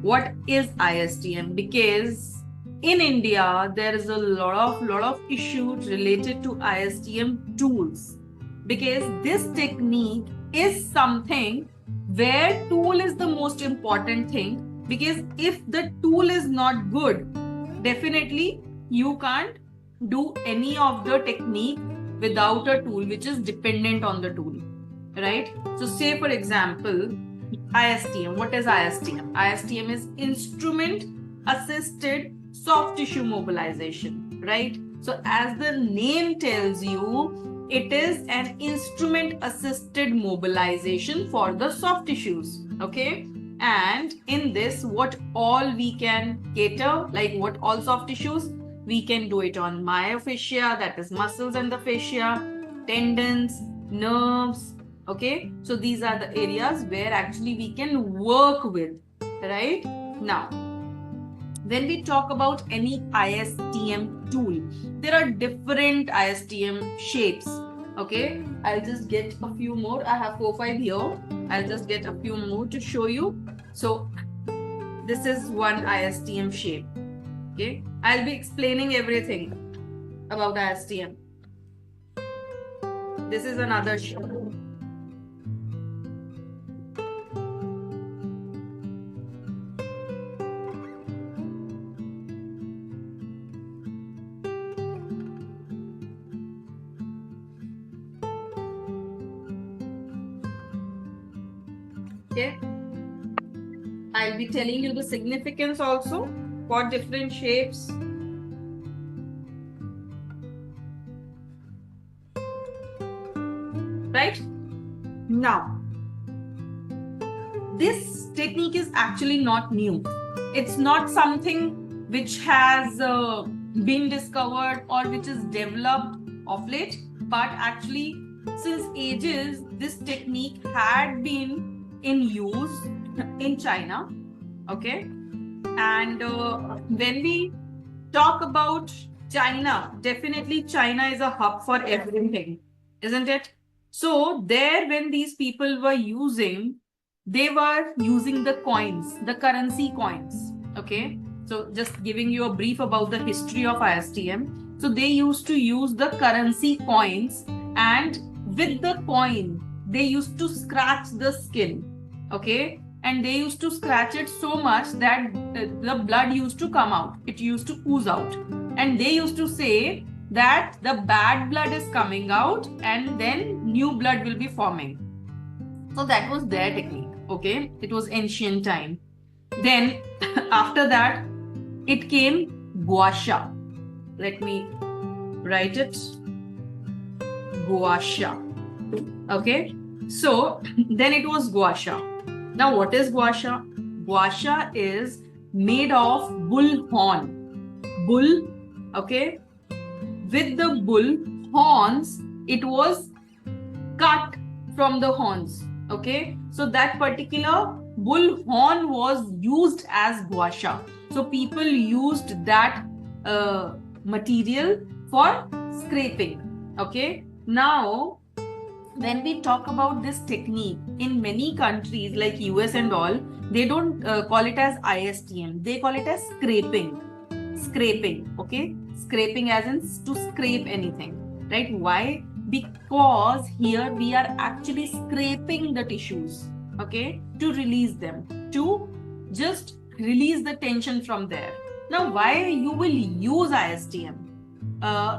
what is ISTM, because in India there is a lot of issues related to ISTM tools, because this technique is something where tool is the most important thing, because if the tool is not good, definitely you can't do any of the technique without a tool which is dependent on the tool, right? So say for example, ISTM. What is ISTM? ISTM is instrument assisted soft tissue mobilization, right? So as the name tells you, it is an instrument assisted mobilization for the soft tissues, okay? And in this, what all we can cater, like what all soft tissues, we can do it on myofascia, that is muscles and the fascia, tendons, nerves, okay? So these are the areas where actually we can work with, right? Now, when we talk about any ISTM tool, there are different ISTM shapes, okay? I'll just get a few more. I have 4-5 here. I'll just get a few more to show you. So this is one ISTM shape, okay? I'll be explaining everything about ISTM. This is another shape. Okay, I'll be telling you the significance also for different shapes. Right? Now, this technique is actually not new. It's not something which has been discovered or which is developed of late, but actually since ages, this technique had been in use in China, okay? And when we talk about China, definitely China is a hub for everything, isn't it? So there, when these people were using, they were using the coins, the currency coins, okay? So just giving you a brief about the history of ISTM. So they used to use the currency coins, and with the coin, they used to scratch the skin, okay? And they used to scratch it so much that the blood used to come out. It used to ooze out. And they used to say that the bad blood is coming out and then new blood will be forming. So that was their technique, okay? It was ancient time. Then after that, it came gua sha. Let me write it. Gua sha. Okay? So then it was gua sha. Now what is gua sha? Gua sha is made of bull horn. Bull, okay? With the bull horns, it was cut from the horns, okay? So that particular bull horn was used as gua sha. So people used that material for scraping, okay? Now, when we talk about this technique, in many countries like US and all, they don't call it as ISTM. They call it as scraping. Scraping, okay? Scraping as in to scrape anything, right? Why? Because here we are actually scraping the tissues, okay? To release them, to just release the tension from there. Now, why you will use ISTM?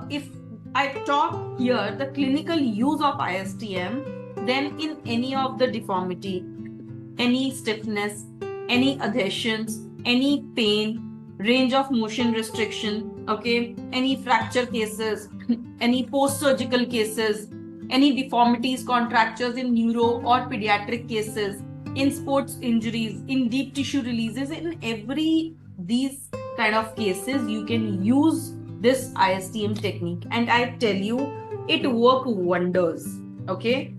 If I talk here the clinical use of ISTM, then in any of the deformity, any stiffness, any adhesions, any pain, range of motion restriction, okay, any fracture cases, any post-surgical cases, any deformities, contractures in neuro or pediatric cases, in sports injuries, in deep tissue releases, in every these kind of cases, you can use this ISTM technique. And I tell you, it works wonders, okay?